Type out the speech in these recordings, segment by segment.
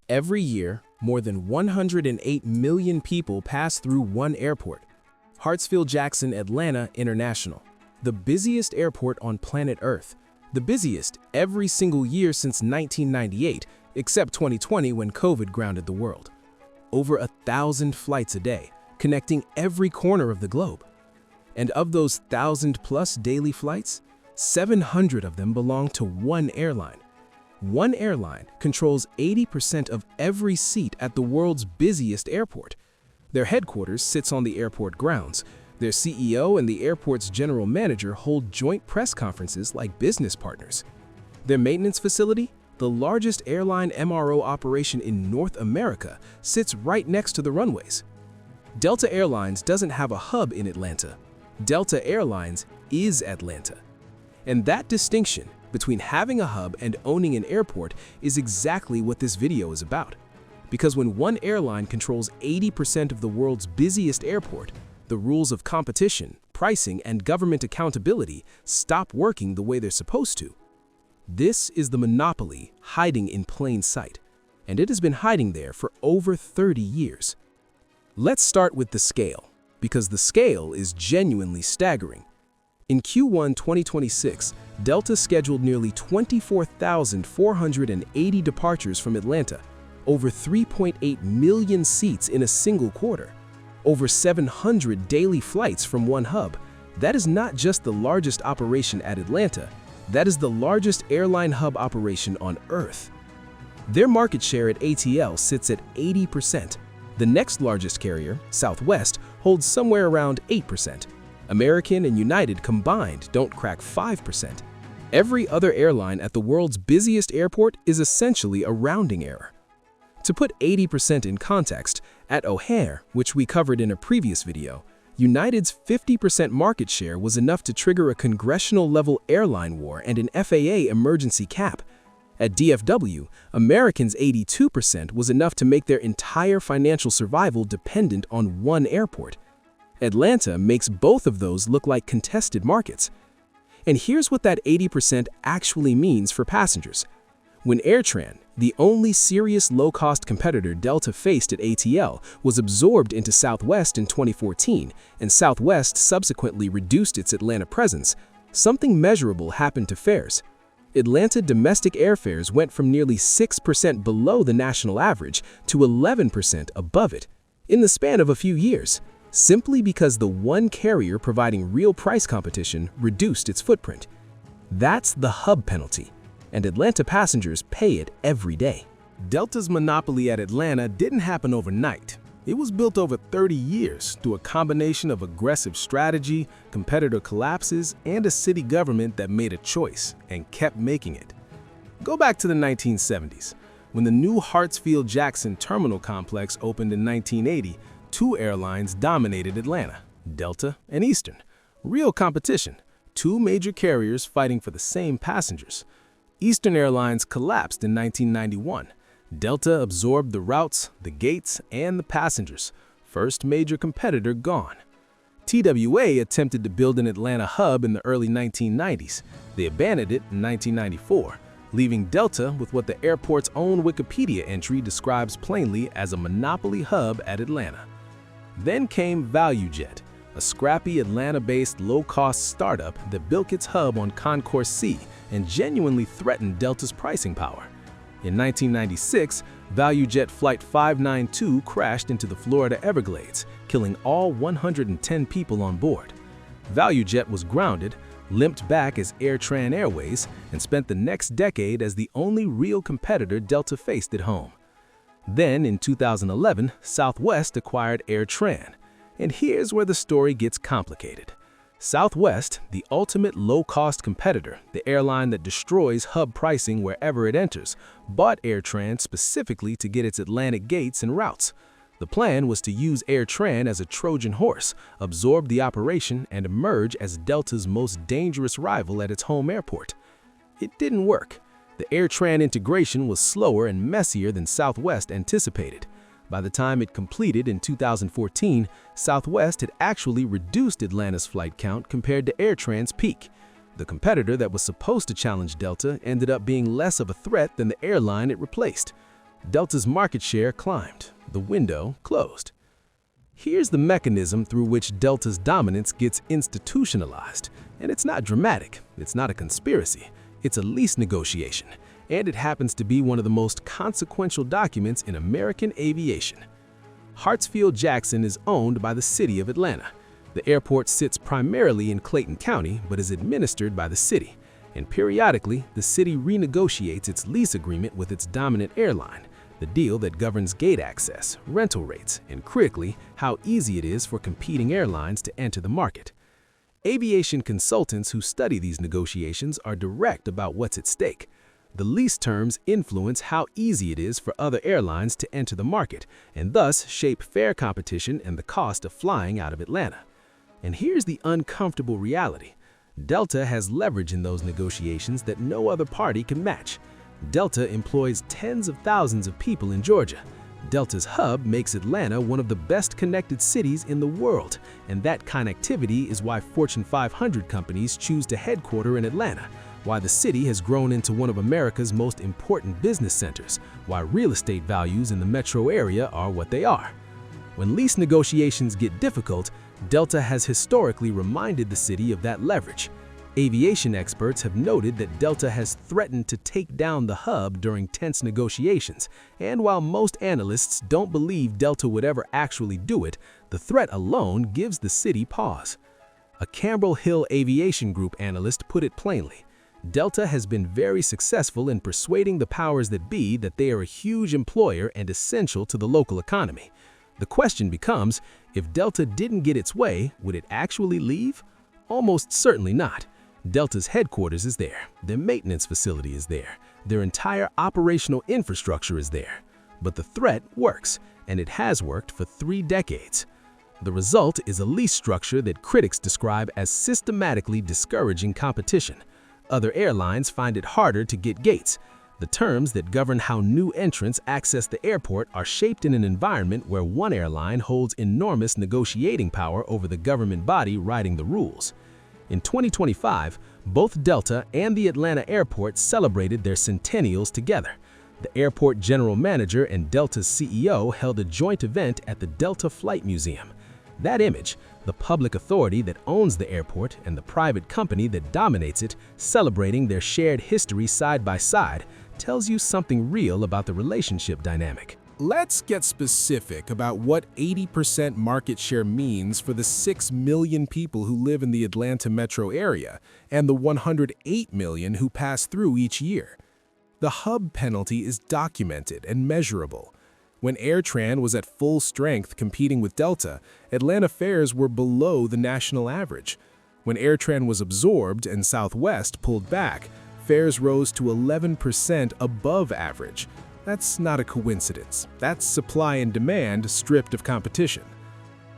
Every year, more than 108 million people pass through one airport, Hartsfield-Jackson Atlanta International, the busiest airport on planet Earth, the busiest every single year since 1998, except 2020 when COVID grounded the world. Over 1,000 flights a day, connecting every corner of the globe. And of those 1,000+ daily flights, 700 of them belong to one airline. One airline controls 80% of every seat at the world's busiest airport. Their headquarters sits on the airport grounds. Their CEO and the airport's general manager hold joint press conferences like business partners. Their maintenance facility, the largest airline MRO operation in North America, sits right next to the runways. Delta Airlines doesn't have a hub in Atlanta. Delta Airlines is Atlanta. And that distinction between having a hub and owning an airport is exactly what this video is about. Because when one airline controls 80% of the world's busiest airport, the rules of competition, pricing, and government accountability stop working the way they're supposed to. This is the monopoly hiding in plain sight, and it has been hiding there for over 30 years. Let's start with the scale, because the scale is genuinely staggering. In Q1 2026, Delta scheduled nearly 24,480 departures from Atlanta, over 3.8 million seats in a single quarter, over 700 daily flights from one hub. That is not just the largest operation at Atlanta, that is the largest airline hub operation on Earth. Their market share at ATL sits at 80%. The next largest carrier, Southwest, holds somewhere around 8%. American and United combined don't crack 5%. Every other airline at the world's busiest airport is essentially a rounding error. To put 80% in context, at O'Hare, which we covered in a previous video, United's 50% market share was enough to trigger a congressional-level airline war and an FAA emergency cap. At DFW, American's 82% was enough to make their entire financial survival dependent on one airport. Atlanta makes both of those look like contested markets. And here's what that 80% actually means for passengers. When AirTran, the only serious low-cost competitor Delta faced at ATL, was absorbed into Southwest in 2014, and Southwest subsequently reduced its Atlanta presence, something measurable happened to fares. Atlanta domestic airfares went from nearly 6% below the national average to 11% above it in the span of a few years, simply because the one carrier providing real price competition reduced its footprint. That's the hub penalty, and Atlanta passengers pay it every day. Delta's monopoly at Atlanta didn't happen overnight. It was built over 30 years through a combination of aggressive strategy, competitor collapses, and a city government that made a choice and kept making it. Go back to the 1970s, when the new Hartsfield-Jackson Terminal Complex opened in 1980, two airlines dominated Atlanta, Delta and Eastern. Real competition, two major carriers fighting for the same passengers. Eastern Airlines collapsed in 1991. Delta absorbed the routes, the gates, and the passengers. First major competitor gone. TWA attempted to build an Atlanta hub in the early 1990s. They abandoned it in 1994, leaving Delta with what the airport's own Wikipedia entry describes plainly as a monopoly hub at Atlanta. Then came ValuJet, a scrappy Atlanta-based low-cost startup that built its hub on Concourse C and genuinely threatened Delta's pricing power. In 1996, ValuJet Flight 592 crashed into the Florida Everglades, killing all 110 people on board. ValuJet was grounded, limped back as AirTran Airways, and spent the next decade as the only real competitor Delta faced at home. Then, in 2011, Southwest acquired AirTran. And here's where the story gets complicated. Southwest, the ultimate low-cost competitor, the airline that destroys hub pricing wherever it enters, bought AirTran specifically to get its Atlantic gates and routes. The plan was to use AirTran as a Trojan horse, absorb the operation, and emerge as Delta's most dangerous rival at its home airport. It didn't work. The AirTran integration was slower and messier than Southwest anticipated. By the time it completed in 2014, Southwest had actually reduced Atlanta's flight count compared to AirTran's peak. The competitor that was supposed to challenge Delta ended up being less of a threat than the airline it replaced. Delta's market share climbed. The window closed. Here's the mechanism through which Delta's dominance gets institutionalized. And it's not dramatic, it's not a conspiracy, it's a lease negotiation. And it happens to be one of the most consequential documents in American aviation. Hartsfield-Jackson is owned by the city of Atlanta. The airport sits primarily in Clayton County, but is administered by the city. And periodically, the city renegotiates its lease agreement with its dominant airline, the deal that governs gate access, rental rates, and critically, how easy it is for competing airlines to enter the market. Aviation consultants who study these negotiations are direct about what's at stake. The lease terms influence how easy it is for other airlines to enter the market, and thus shape fair competition and the cost of flying out of Atlanta. And here's the uncomfortable reality. Delta has leverage in those negotiations that no other party can match. Delta employs tens of thousands of people in Georgia. Delta's hub makes Atlanta one of the best connected cities in the world, and that connectivity is why Fortune 500 companies choose to headquarter in Atlanta, why the city has grown into one of America's most important business centers, why real estate values in the metro area are what they are. When lease negotiations get difficult, Delta has historically reminded the city of that leverage. Aviation experts have noted that Delta has threatened to take down the hub during tense negotiations, and while most analysts don't believe Delta would ever actually do it, the threat alone gives the city pause. A Campbell Hill Aviation Group analyst put it plainly: Delta has been very successful in persuading the powers that be that they are a huge employer and essential to the local economy. The question becomes, if Delta didn't get its way, would it actually leave? Almost certainly not. Delta's headquarters is there, their maintenance facility is there, their entire operational infrastructure is there. But the threat works, and it has worked for 3 decades. The result is a lease structure that critics describe as systematically discouraging competition. Other airlines find it harder to get gates. The terms that govern how new entrants access the airport are shaped in an environment where one airline holds enormous negotiating power over the government body writing the rules. In 2025, both Delta and the Atlanta airport celebrated their centennials together. The airport general manager and Delta's CEO held a joint event at the Delta Flight Museum. That image, the public authority that owns the airport and the private company that dominates it, celebrating their shared history side by side, tells you something real about the relationship dynamic. Let's get specific about what 80% market share means for the 6 million people who live in the Atlanta metro area and the 108 million who pass through each year. The hub penalty is documented and measurable. When AirTran was at full strength competing with Delta, Atlanta fares were below the national average. When AirTran was absorbed and Southwest pulled back, fares rose to 11% above average. That's not a coincidence. That's supply and demand stripped of competition.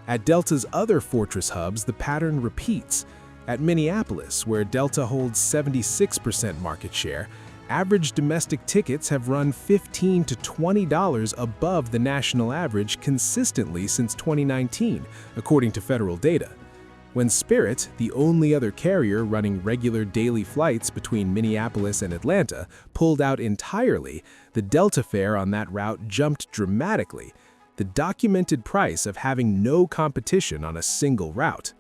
At Delta's other fortress hubs, the pattern repeats. At Minneapolis, where Delta holds 76% market share, average domestic tickets have run $15 to $20 above the national average consistently since 2019, according to federal data. When Spirit, the only other carrier running regular daily flights between Minneapolis and Atlanta, pulled out entirely, the Delta fare on that route jumped dramatically, the documented price of having no competition on a single route.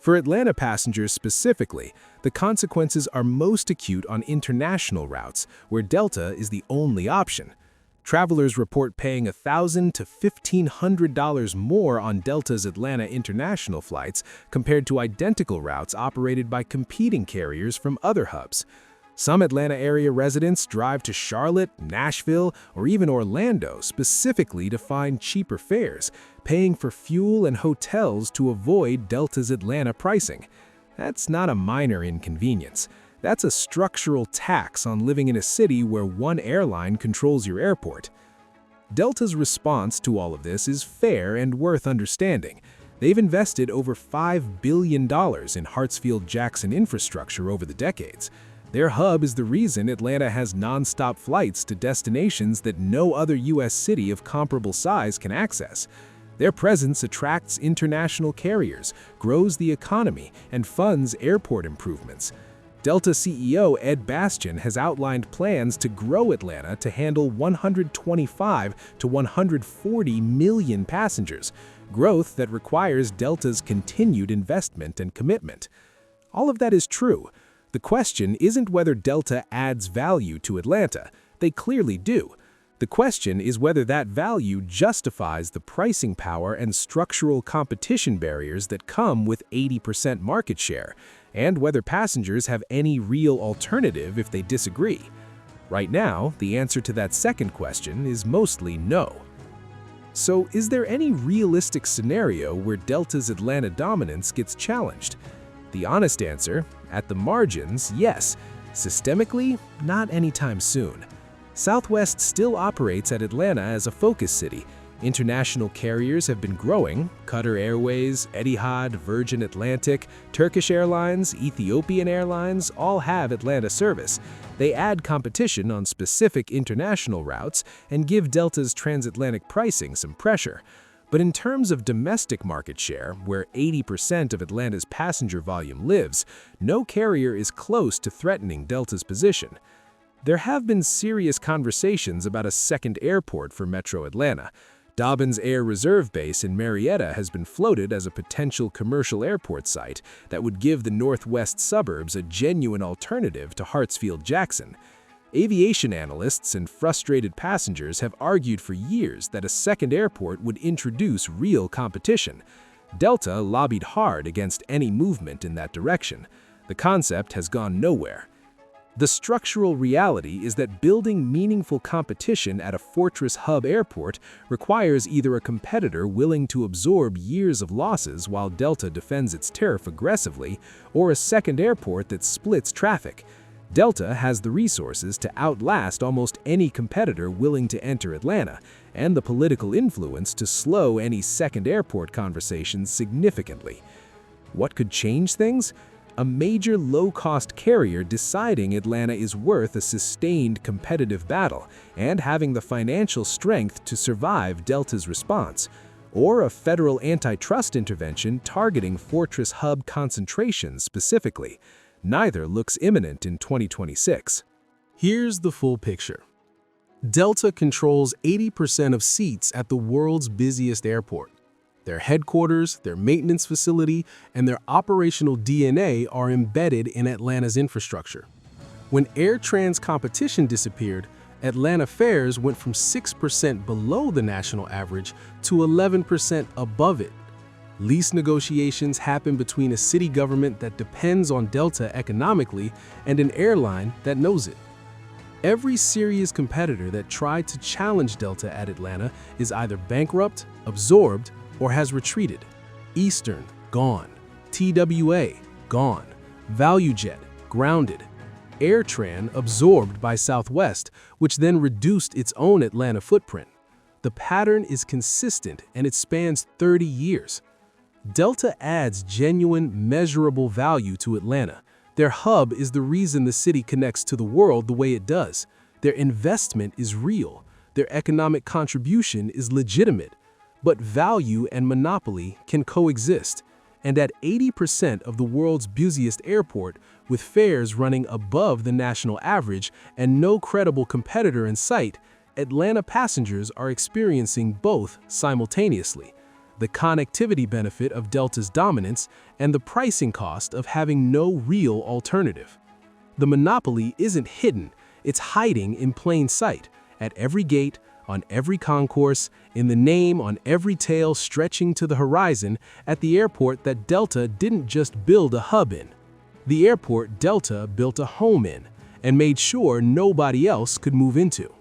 For Atlanta passengers specifically, the consequences are most acute on international routes, where Delta is the only option. Travelers report paying $1,000 to $1,500 more on Delta's Atlanta international flights compared to identical routes operated by competing carriers from other hubs. Some Atlanta area residents drive to Charlotte, Nashville, or even Orlando specifically to find cheaper fares, paying for fuel and hotels to avoid Delta's Atlanta pricing. That's not a minor inconvenience. That's a structural tax on living in a city where one airline controls your airport. Delta's response to all of this is fair and worth understanding. They've invested over $5 billion in Hartsfield-Jackson infrastructure over the decades. Their hub is the reason Atlanta has nonstop flights to destinations that no other U.S. city of comparable size can access. Their presence attracts international carriers, grows the economy, and funds airport improvements. Delta CEO Ed Bastian has outlined plans to grow Atlanta to handle 125 to 140 million passengers, growth that requires Delta's continued investment and commitment. All of that is true. The question isn't whether Delta adds value to Atlanta. They clearly do. The question is whether that value justifies the pricing power and structural competition barriers that come with 80% market share, and whether passengers have any real alternative if they disagree. Right now, the answer to that second question is mostly no. So, is there any realistic scenario where Delta's Atlanta dominance gets challenged? The honest answer, at the margins, yes. Systemically, not anytime soon. Southwest still operates at Atlanta as a focus city. International carriers have been growing. Qatar Airways, Etihad, Virgin Atlantic, Turkish Airlines, Ethiopian Airlines all have Atlanta service. They add competition on specific international routes and give Delta's transatlantic pricing some pressure. But in terms of domestic market share, where 80% of Atlanta's passenger volume lives, no carrier is close to threatening Delta's position. There have been serious conversations about a second airport for Metro Atlanta. Dobbins Air Reserve Base in Marietta has been floated as a potential commercial airport site that would give the northwest suburbs a genuine alternative to Hartsfield-Jackson. Aviation analysts and frustrated passengers have argued for years that a second airport would introduce real competition. Delta lobbied hard against any movement in that direction. The concept has gone nowhere. The structural reality is that building meaningful competition at a fortress hub airport requires either a competitor willing to absorb years of losses while Delta defends its turf aggressively, or a second airport that splits traffic. Delta has the resources to outlast almost any competitor willing to enter Atlanta, and the political influence to slow any second airport conversations significantly. What could change things? A major low-cost carrier deciding Atlanta is worth a sustained competitive battle and having the financial strength to survive Delta's response, or a federal antitrust intervention targeting fortress hub concentrations specifically. Neither looks imminent in 2026. Here's the full picture. Delta controls 80% of seats at the world's busiest airport. Their headquarters, their maintenance facility, and their operational DNA are embedded in Atlanta's infrastructure. When AirTran's competition disappeared, Atlanta fares went from 6% below the national average to 11% above it. Lease negotiations happen between a city government that depends on Delta economically and an airline that knows it. Every serious competitor that tried to challenge Delta at Atlanta is either bankrupt, absorbed, or has retreated. Eastern, gone. TWA, gone. ValuJet, grounded. AirTran, absorbed by Southwest, which then reduced its own Atlanta footprint. The pattern is consistent and it spans 30 years. Delta adds genuine, measurable value to Atlanta. Their hub is the reason the city connects to the world the way it does. Their investment is real. Their economic contribution is legitimate. But value and monopoly can coexist, and at 80% of the world's busiest airport, with fares running above the national average and no credible competitor in sight, Atlanta passengers are experiencing both simultaneously: the connectivity benefit of Delta's dominance and the pricing cost of having no real alternative. The monopoly isn't hidden, it's hiding in plain sight, at every gate, on every concourse, in the name on every tail stretching to the horizon, at the airport that Delta didn't just build a hub in. The airport Delta built a home in, and made sure nobody else could move into.